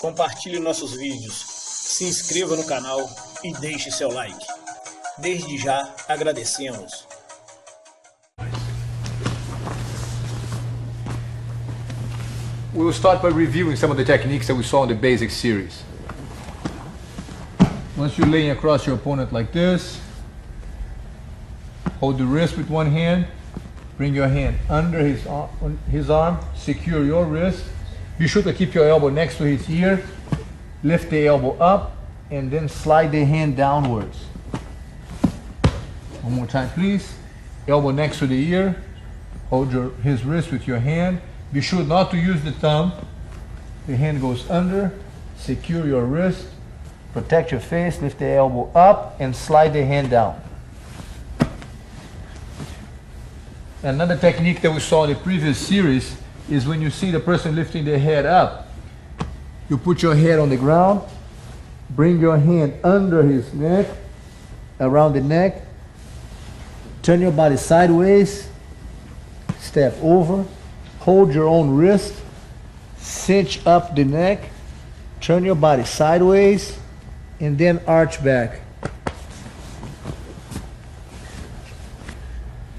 compartilhe nossos vídeos, se inscreva no canal e deixe seu like. Desde já agradecemos. We will start by reviewing some of the techniques that we saw in the basic series. Once you're laying across your opponent like this, hold the wrist with one hand, bring your hand under his arm, secure your wrist. Be sure to keep your elbow next to his ear, lift the elbow up, and then slide the hand downwards. One more time, please. Elbow next to the ear, hold his wrist with your hand. Be sure not to use the thumb. The hand goes under, secure your wrist, protect your face, lift the elbow up, and slide the hand down. Another technique that we saw in the previous series is when you see the person lifting their head up, you put your head on the ground, bring your hand under his neck, around the neck, turn your body sideways, step over, hold your own wrist, cinch up the neck, turn your body sideways, and then arch back.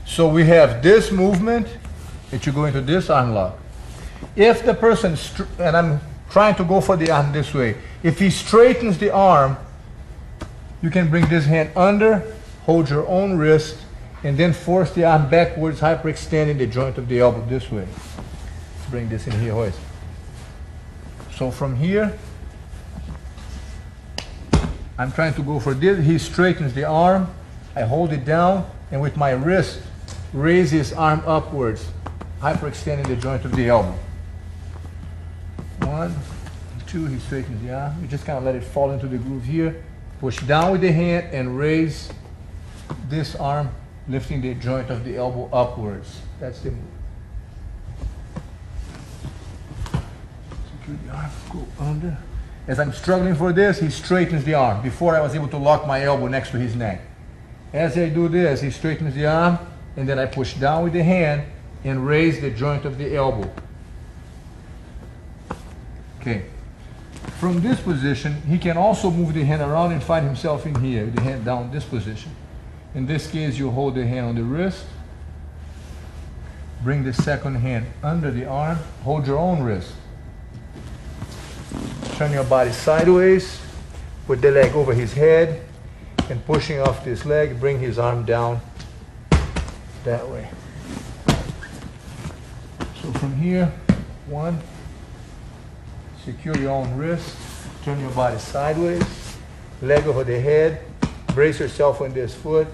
So we have this movement that you go into this arm lock. If the person, and I'm trying to go for the arm this way, if he straightens the arm, you can bring this hand under, hold your own wrist, and then force the arm backwards, hyperextending the joint of the elbow this way. Bring this in here, Royce. So from here, I'm trying to go for this. He straightens the arm, I hold it down, and with my wrist, raise his arm upwards, hyperextending the joint of the elbow. 1, 2, he straightens the arm. You just kind of let it fall into the groove here. Push down with the hand and raise this arm, lifting the joint of the elbow upwards. That's the move. Secure the arm, go under. As I'm struggling for this, he straightens the arm. Before I was able to lock my elbow next to his neck. As I do this, he straightens the arm, and then I push down with the hand and raise the joint of the elbow. Okay. From this position, he can also move the hand around and find himself in here, with the hand down this position. In this case, you hold the hand on the wrist, bring the second hand under the arm, hold your own wrist. Turn your body sideways, put the leg over his head, and pushing off this leg, bring his arm down that way. So from here, 1, secure your own wrist, turn your body sideways, leg over the head, brace yourself on this foot,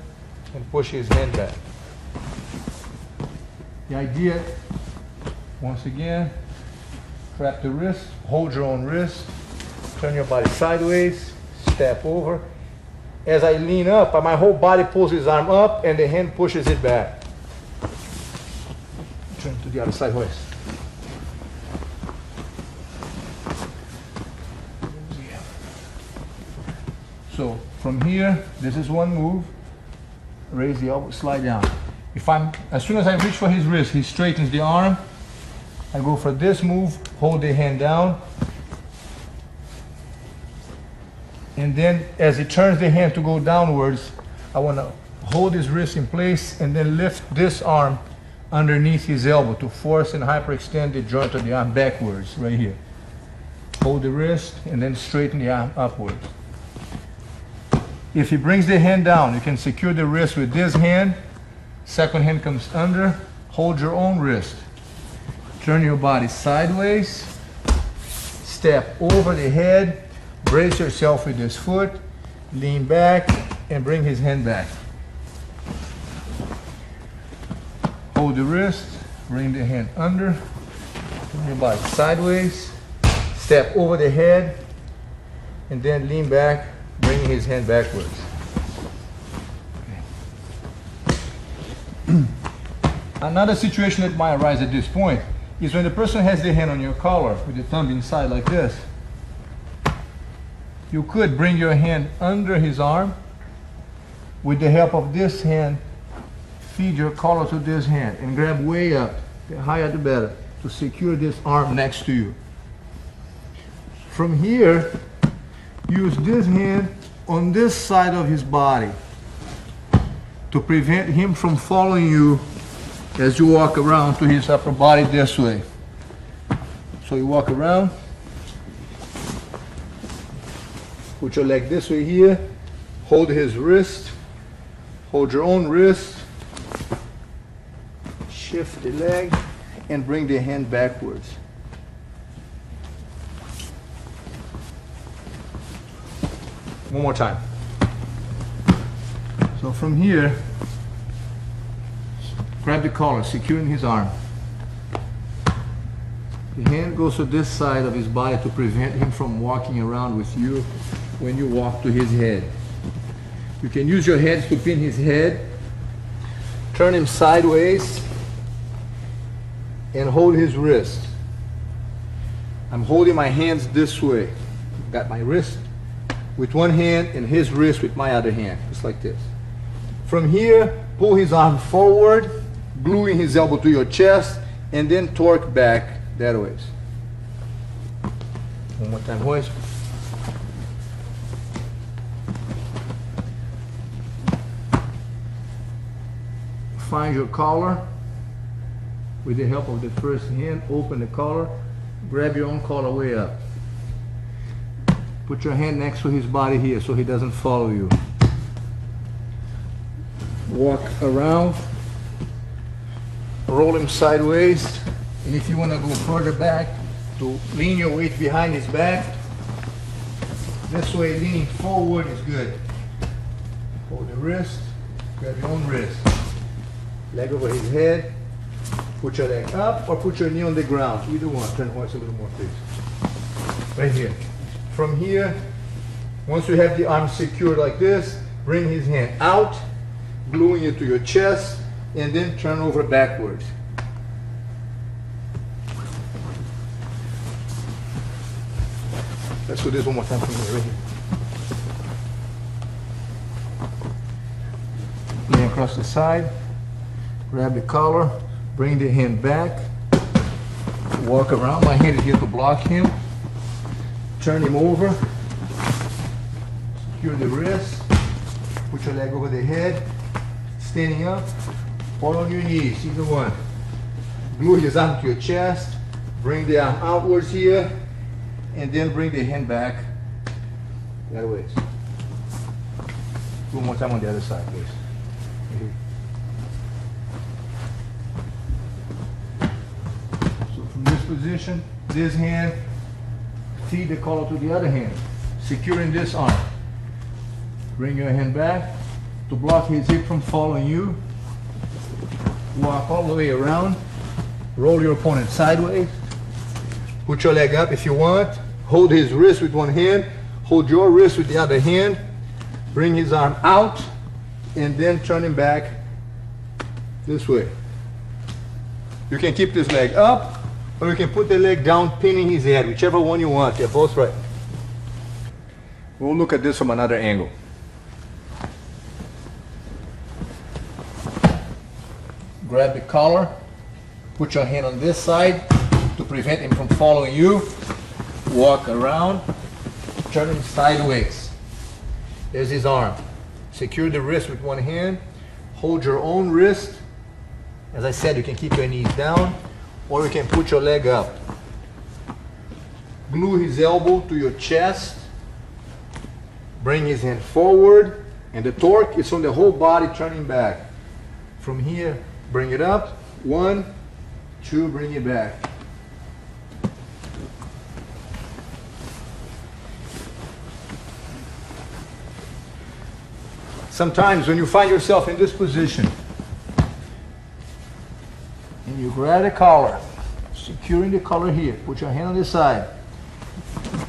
and push his hand back. The idea, once again, trap the wrist, hold your own wrist, turn your body sideways, step over. As I lean up, my whole body pulls his arm up and the hand pushes it back. Turn to the other side, Royce. So from here, this is one move. Raise the elbow, slide down. As soon as I reach for his wrist, he straightens the arm. I go for this move, hold the hand down. And then as he turns the hand to go downwards, I want to hold his wrist in place and then lift this arm underneath his elbow to force and hyperextend the joint of the arm backwards, right here. Hold the wrist and then straighten the arm upwards. If he brings the hand down, you can secure the wrist with this hand. Second hand comes under, hold your own wrist. Turn your body sideways, step over the head, brace yourself with this foot, lean back, and bring his hand back. Hold the wrist, bring the hand under, turn your body sideways, step over the head, and then lean back, bringing his hand backwards. Okay. Another situation that might arise at this point is when the person has the hand on your collar with the thumb inside like this. You could bring your hand under his arm. With the help of this hand, feed your collar to this hand and grab way up, the higher the better, to secure this arm next to you. From here, use this hand on this side of his body to prevent him from following you as you walk around to his upper body this way. So you walk around, put your leg this way here, hold his wrist, hold your own wrist, shift the leg, and bring the hand backwards. One more time. So from here, grab the collar, securing his arm. The hand goes to this side of his body to prevent him from walking around with you when you walk to his head. You can use your hands to pin his head, turn him sideways, and hold his wrist. I'm holding my hands this way. Got my wrist with one hand and his wrist with my other hand, just like this. From here, pull his arm forward, gluing his elbow to your chest, and then torque back that way. One more time, Royce. Find your collar. With the help of the first hand, open the collar, grab your own collar way up. Put your hand next to his body here so he doesn't follow you. Walk around, roll him sideways, and if you want to go further back, to lean your weight behind his back. This way, leaning forward is good. Hold the wrist, grab your own wrist. Leg over his head. Put your leg up or put your knee on the ground. Either one. Turn Royce a little more, please. Right here. From here, once you have the arm secured like this, bring his hand out, gluing it to your chest, and then turn over backwards. Let's do this one more time from here, right here. Lay across the side, grab the collar, bring the hand back, walk around. My hand is here to block him. Turn him over, secure the wrist, put your leg over the head, standing up, or on your knees, either one. Glue his arm to your chest, bring the arm outwards here, and then bring the hand back that way. One more time on the other side, please. So from this position, this hand, feed the collar to the other hand, securing this arm. Bring your hand back to block his hip from following you. Walk all the way around. Roll your opponent sideways. Put your leg up if you want. Hold his wrist with one hand. Hold your wrist with the other hand. Bring his arm out and then turn him back this way. You can keep this leg up, or you can put the leg down, pinning his head, whichever one you want. They're both right. We'll look at this from another angle. Grab the collar, put your hand on this side to prevent him from following you. Walk around, turn him sideways. There's his arm. Secure the wrist with one hand. Hold your own wrist. As I said, you can keep your knees down, or you can put your leg up. Glue his elbow to your chest. Bring his hand forward, and the torque is on the whole body turning back. From here, bring it up. 1, 2, bring it back. Sometimes when you find yourself in this position, and you grab the collar, securing the collar here, put your hand on the side,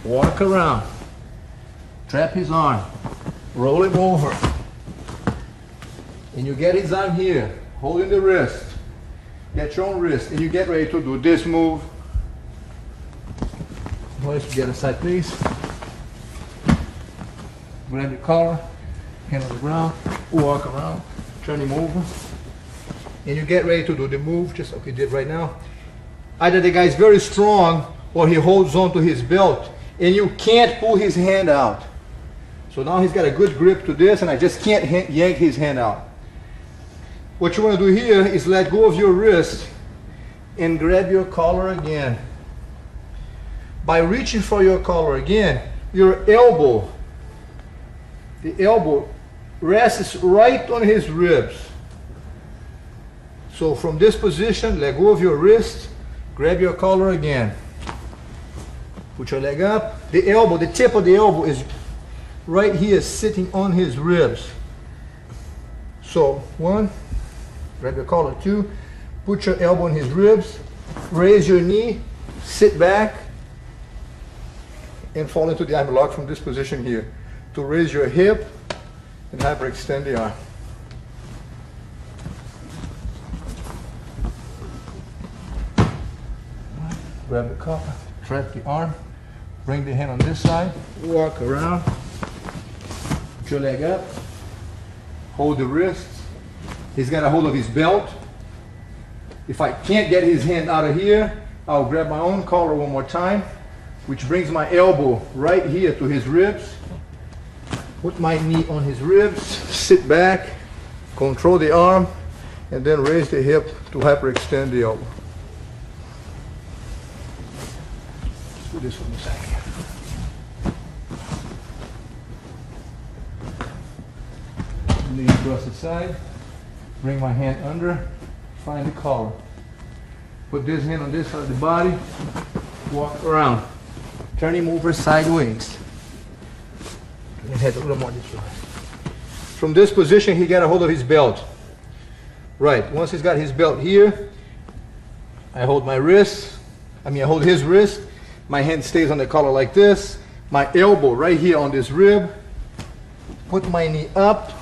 walk around, trap his arm, roll him over, and you get his arm here, holding the wrist, get your own wrist, and you get ready to do this move. Let's get aside, please. Grab the collar, hand on the ground, walk around, turn him over, and you get ready to do the move, just like we did right now. Either the guy is very strong, or he holds on to his belt, and you can't pull his hand out. So now he's got a good grip to this, and I just can't yank his hand out. What you want to do here is let go of your wrist and grab your collar again. By reaching for your collar again, your elbow, the elbow rests right on his ribs. So from this position, let go of your wrist, grab your collar again. Put your leg up. The elbow, the tip of the elbow is right here sitting on his ribs. So 1, grab your collar. 2, put your elbow on his ribs, raise your knee, sit back, and fall into the arm lock from this position here. To raise your hip and hyperextend the arm. Grab the collar, trap the arm, bring the hand on this side, walk around, put your leg up, hold the wrist. He's got a hold of his belt. If I can't get his hand out of here, I'll grab my own collar one more time, which brings my elbow right here to his ribs. Put my knee on his ribs, sit back, control the arm, and then raise the hip to hyperextend the elbow. Let's do this one a second. Knee across the side, bring my hand under, find the collar. Put this hand on this side of the body, walk around. Turn him over sideways. And head a little more this way. From this position, he got a hold of his belt. Right, once he's got his belt here, I hold my wrist, I hold his wrist, my hand stays on the collar like this, my elbow right here on this rib, put my knee up,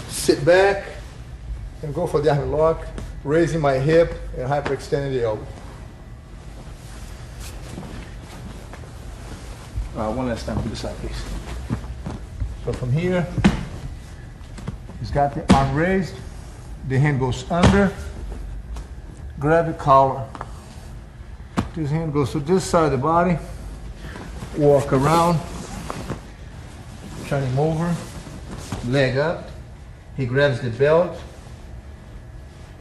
sit back, and go for the arm lock, raising my hip and hyperextending the elbow. One last time to the side, please. So from here, he's got the arm raised, the hand goes under, grab the collar. This hand goes to this side of the body, walk around, turn him over, leg up, he grabs the belt.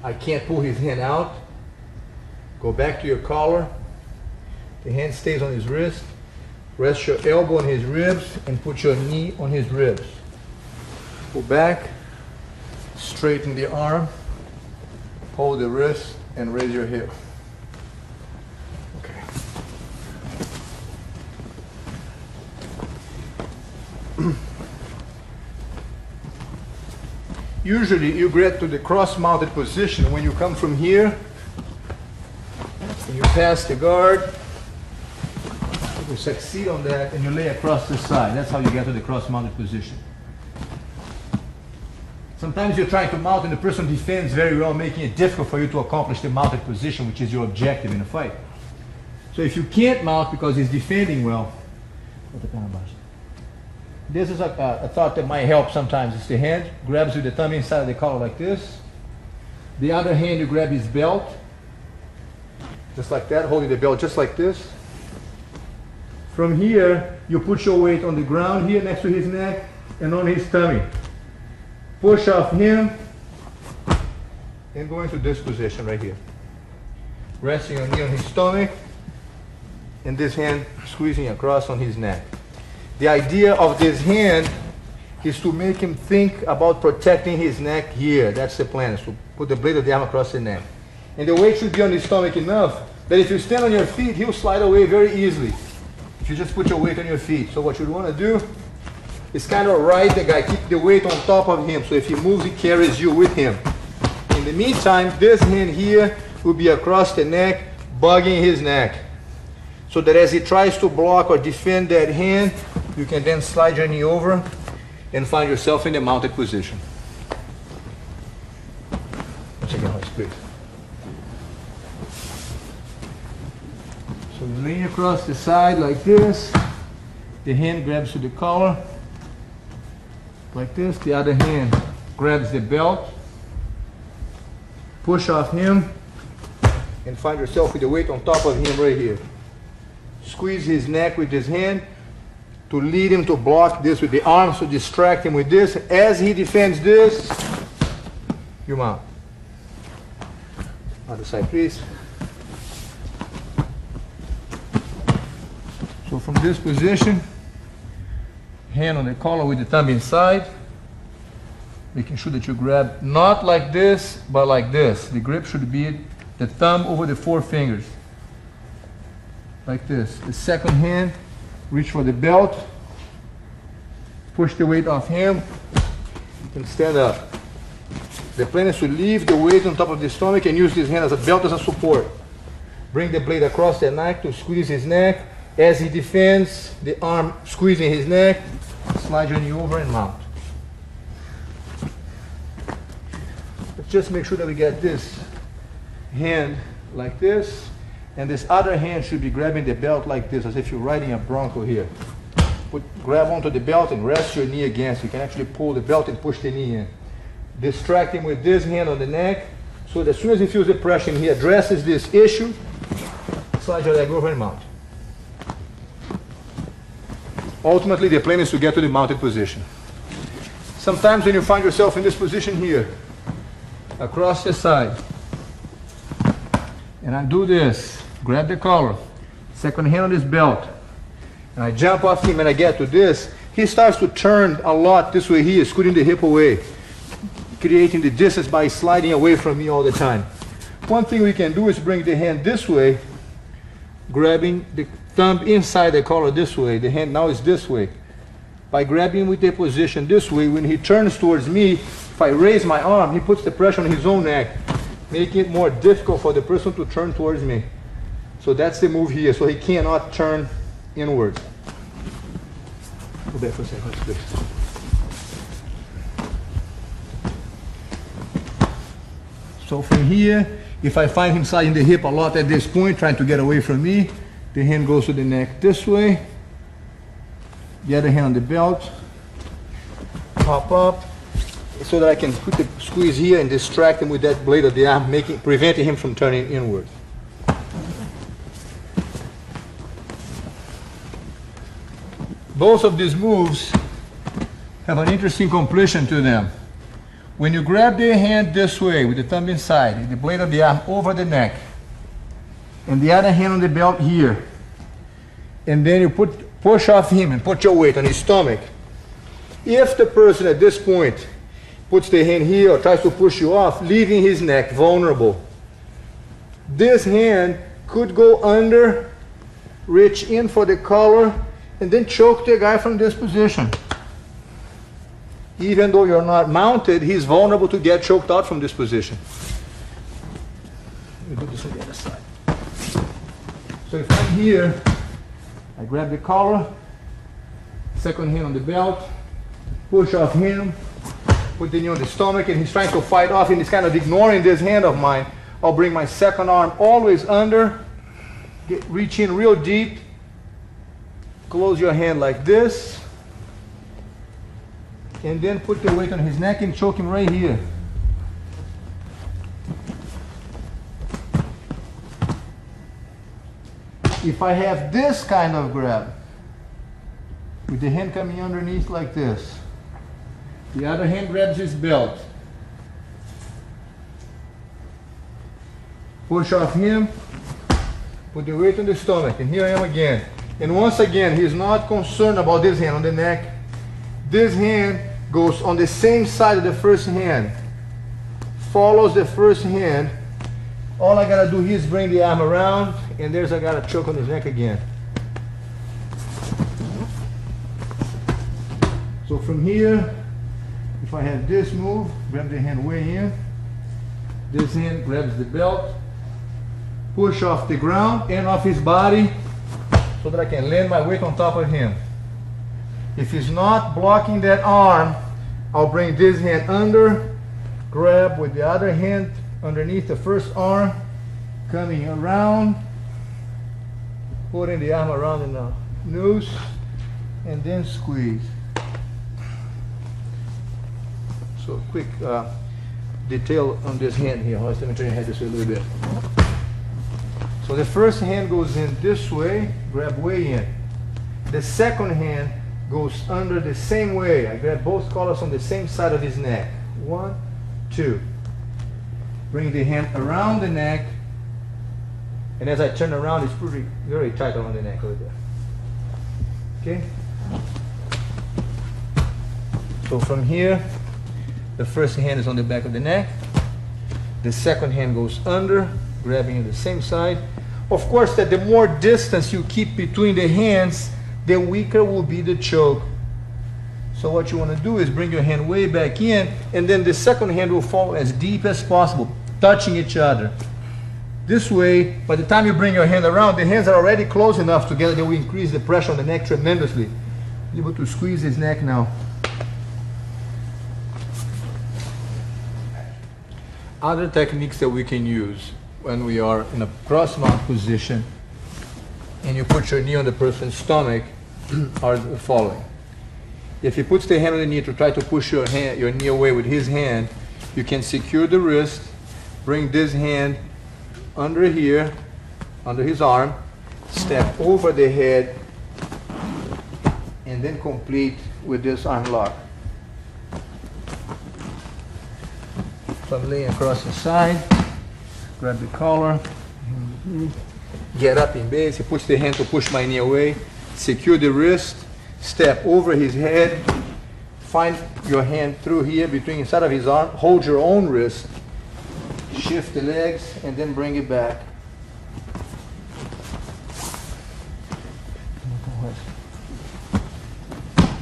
I can't pull his hand out. Go back to your collar, the hand stays on his wrist. Rest your elbow on his ribs and put your knee on his ribs. Go back, straighten the arm, hold the wrist, and raise your hip. Okay. Usually you get to the cross-mounted position when you come from here, and you pass the guard. You succeed on that and you lay across the side. That's how you get to the cross-mounted position. Sometimes you're trying to mount and the person defends very well, making it difficult for you to accomplish the mounted position, which is your objective in a fight. So if you can't mount because he's defending well, this is a thought that might help sometimes. It's the hand grabs with the thumb inside of the collar like this. The other hand you grab his belt, just like that, holding the belt just like this. From here, you put your weight on the ground here next to his neck and on his tummy. Push off him and go into this position right here. Resting your knee on his stomach and this hand squeezing across on his neck. The idea of this hand is to make him think about protecting his neck here. That's the plan, is to put the blade of the arm across the neck. And the weight should be on his stomach enough that if you stand on your feet, he'll slide away very easily. If you just put your weight on your feet. So what you want to do is kind of ride the guy, keep the weight on top of him. So if he moves, he carries you with him. In the meantime, this hand here will be across the neck, bugging his neck. So that as he tries to block or defend that hand, you can then slide your knee over and find yourself in the mounted position. Once again, Royce, please. So you lean across the side like this. The hand grabs to the collar like this. The other hand grabs the belt. Push off him and find yourself with the weight on top of him right here. Squeeze his neck with this hand. to lead him to block this with the arms, to distract him with this. As he defends this, you mount. Other side, please. So from this position, hand on the collar with the thumb inside, making sure that you grab not like this, but like this. The grip should be the thumb over the four fingers. Like this. The second hand, reach for the belt, push the weight off him, and stand up. The plan is to leave the weight on top of the stomach and use this hand as a belt as a support. Bring the blade across the neck to squeeze his neck. As he defends, the arm squeezing his neck, slide your knee over and mount. Let's just make sure that we get this hand like this, and this other hand should be grabbing the belt like this, as if you're riding a bronco here. Grab onto the belt and rest your knee against. You can actually pull the belt and push the knee in. Distract him with this hand on the neck, so that as soon as he feels the pressure and he addresses this issue, slide your leg over and mount. Ultimately, the plan is to get to the mounted position. Sometimes when you find yourself in this position here, across the side, and I do this, grab the collar, second hand on his belt, and I jump off him and I get to this, he starts to turn a lot this way here, scooting the hip away, creating the distance by sliding away from me all the time. One thing we can do is bring the hand this way, grabbing the thumb inside the collar this way. The hand now is this way. By grabbing with the position this way, when he turns towards me, if I raise my arm, he puts the pressure on his own neck, making it more difficult for the person to turn towards me. So that's the move here, so he cannot turn inwards. Go back for a second, please. So from here, if I find him sliding the hip a lot at this point, trying to get away from me, the hand goes to the neck this way, the other hand on the belt, pop up, so that I can put the squeeze here and distract him with that blade of the arm, preventing him from turning inward. Both of these moves have an interesting completion to them. When you grab the hand this way with the thumb inside, the blade of the arm over the neck, and the other hand on the belt here, and then you push off him and put your weight on his stomach. If the person at this point puts the hand here or tries to push you off, leaving his neck vulnerable, this hand could go under, reach in for the collar, and then choke the guy from this position. Even though you're not mounted, he's vulnerable to get choked out from this position. Let me do this on the other side. So if I'm here, I grab the collar, second hand on the belt, push off him, put the knee on the stomach, and he's trying to fight off and he's kind of ignoring this hand of mine. I'll bring my second arm always under, reach in real deep, close your hand like this, and then put the weight on his neck and choke him right here. If I have this kind of grab, with the hand coming underneath like this, the other hand grabs his belt, push off him, put the weight on the stomach, and here I am again. And once again, he's not concerned about this hand on the neck. This hand goes on the same side of the first hand, follows the first hand. All I gotta do here is bring the arm around, and I got a choke on his neck again. So from here, if I have this move, grab the hand way in, this hand grabs the belt, push off the ground and off his body so that I can land my weight on top of him. If he's not blocking that arm, I'll bring this hand under, grab with the other hand underneath the first arm, coming around, putting the arm around in the noose, and then squeeze. So quick detail on this hand here. Let me turn your head this way a little bit. So the first hand goes in this way, grab way in. The second hand goes under the same way. I grab both collars on the same side of his neck. 1, 2. Bring the hand around the neck, and as I turn around, it's pretty very tight around the neck over there. Okay? So from here, the first hand is on the back of the neck. The second hand goes under, grabbing on the same side. Of course, that the more distance you keep between the hands, the weaker will be the choke. So what you want to do is bring your hand way back in, and then the second hand will fall as deep as possible, touching each other. This way, by the time you bring your hand around, the hands are already close enough together that will increase the pressure on the neck tremendously. You're able to squeeze his neck now. Other techniques that we can use when we are in a cross mount position and you put your knee on the person's stomach are the following. If he puts the hand on the knee to try to push your knee away with his hand, you can secure the wrist, bring this hand under here, under his arm, step over the head, and then complete with this arm lock. So I'm laying across the side, grab the collar, get up in base. He puts the hand to push my knee away, secure the wrist, step over his head, find your hand through here between inside of his arm, hold your own wrist, shift the legs, and then bring it back.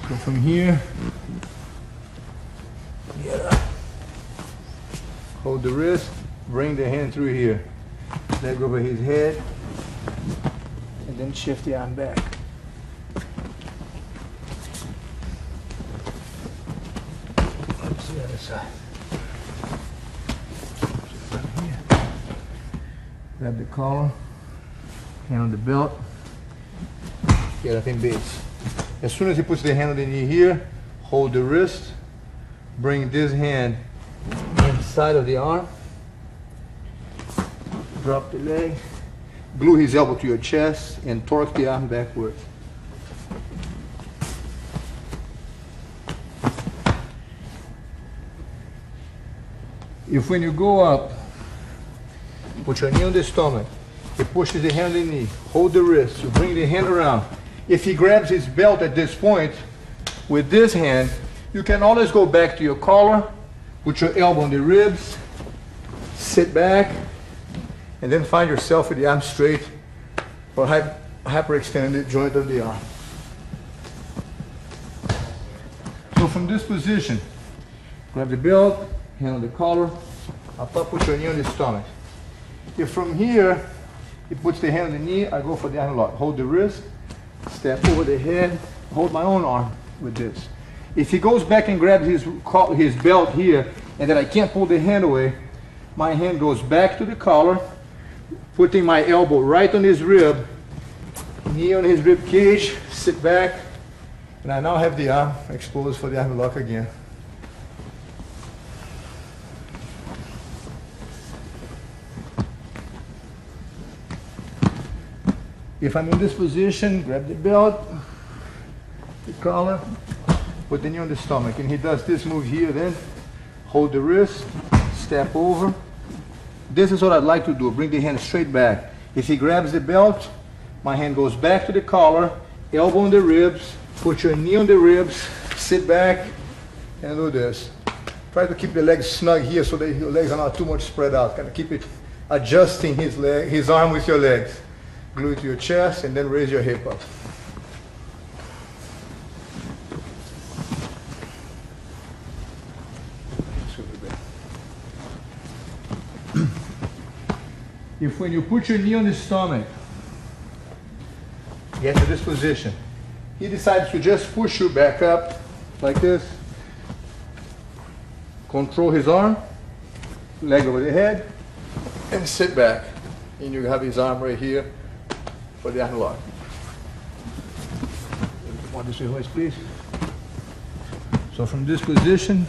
Go from here, get up, hold the wrist, bring the hand through here, leg over his head, and then shift the arm back. Let's see the other side. Grab the collar, hand on the belt, get up in base. As soon as he puts the hand on the knee here, hold the wrist, bring this hand inside of the arm, drop the leg, glue his elbow to your chest, and torque the arm backward. If when you go up, put your knee on the stomach, he pushes the hand on the knee, hold the wrist, you bring the hand around. If he grabs his belt at this point, with this hand, you can always go back to your collar, put your elbow on the ribs, sit back, and then find yourself with the arm straight or hyperextended joint of the arm. So from this position, grab the belt, hand on the collar, up top, put your knee on the stomach. If from here, he puts the hand on the knee, I go for the arm lock. Hold the wrist, step over the head, hold my own arm with this. If he goes back and grabs his belt here, and then I can't pull the hand away, my hand goes back to the collar, putting my elbow right on his rib, knee on his rib cage, sit back, and I now have the arm exposed for the arm lock again. If I'm in this position, grab the belt, the collar, put the knee on the stomach, and he does this move here, then hold the wrist, step over. This is what I'd like to do, bring the hand straight back. If he grabs the belt, my hand goes back to the collar, elbow on the ribs, put your knee on the ribs, sit back, and do this. Try to keep the legs snug here so that your legs are not too much spread out. Kind of keep it adjusting his arm with your legs. Glue it to your chest and then raise your hip up. If when you put your knee on his stomach, get to this position, he decides to just push you back up like this, control his arm, leg over the head, and sit back. And you have his arm right here for the arm lock. Want this way, Royce, please? So from this position,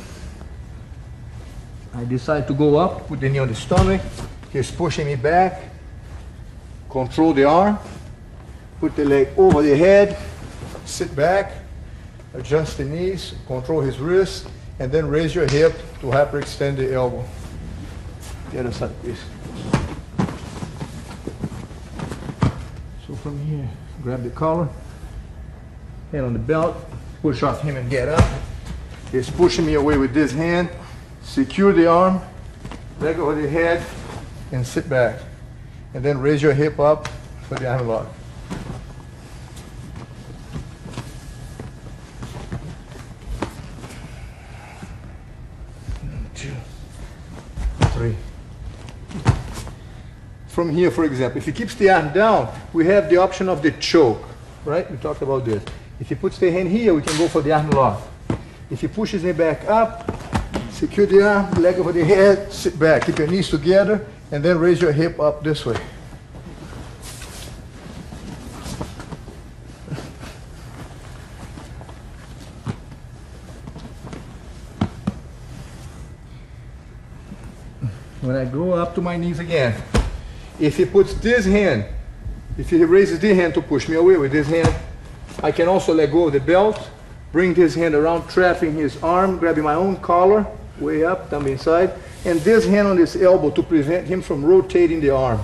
I decide to go up, put the knee on the stomach. He's pushing me back, control the arm, put the leg over the head, sit back, Adjust the knees, control his wrist, and then raise your hip to hyperextend the elbow. The other side, please. So from here, grab the collar, hand on the belt, push off him and get up. He's pushing me away with this hand. Secure the arm, leg over the head, and sit back. And then raise your hip up for the arm lock. 2, 3. From here, for example, if he keeps the arm down, we have the option of the choke, right? We talked about this. If he puts the hand here, we can go for the arm lock. If he pushes me back up, secure the arm, leg over the head, sit back. Keep your knees together, and then raise your hip up this way. When I go up to my knees again, if he puts this hand, if he raises this hand to push me away with this hand, I can also let go of the belt, bring this hand around, trapping his arm, grabbing my own collar, way up, thumb inside, and this hand on his elbow to prevent him from rotating the arm.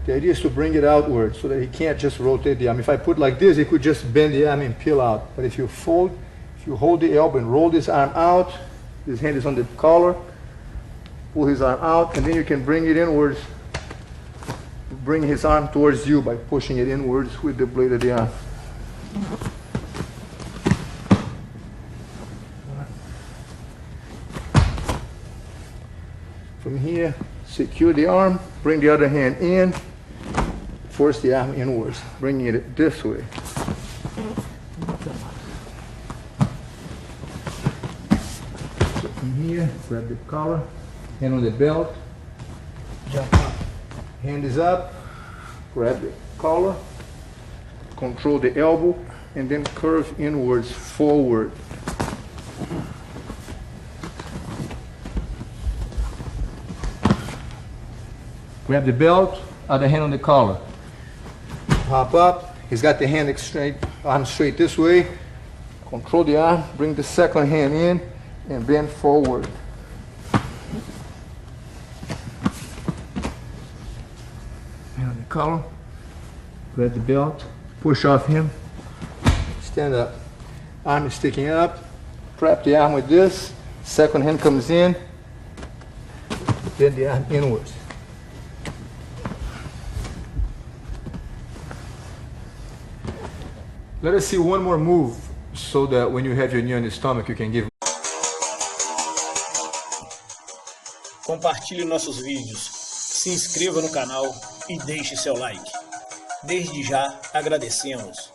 The idea is to bring it outward so that he can't just rotate the arm. If I put like this, he could just bend the arm and peel out. But if you hold the elbow and roll this arm out, his hand is on the collar, pull his arm out, and then you can bring it inwards, bring his arm towards you by pushing it inwards with the blade of the arm. From here, secure the arm, bring the other hand in, force the arm inwards, bringing it this way. So from here, grab the collar, hand on the belt, jump up. Hand is up, grab the collar, control the elbow, and then curve inwards, forward. Grab the belt, other hand on the collar. Hop up, he's got the hand straight, arm straight this way. Control the arm, bring the second hand in, and bend forward. Hand on the collar, grab the belt, push off him, stand up. Arm is sticking up, trap the arm with this, second hand comes in, bend the arm inwards. Let us see one more move so that when you have your knee on the stomach, you can give. Compartilhe nossos vídeos, se inscreva no canal e deixe seu like. Desde já agradecemos.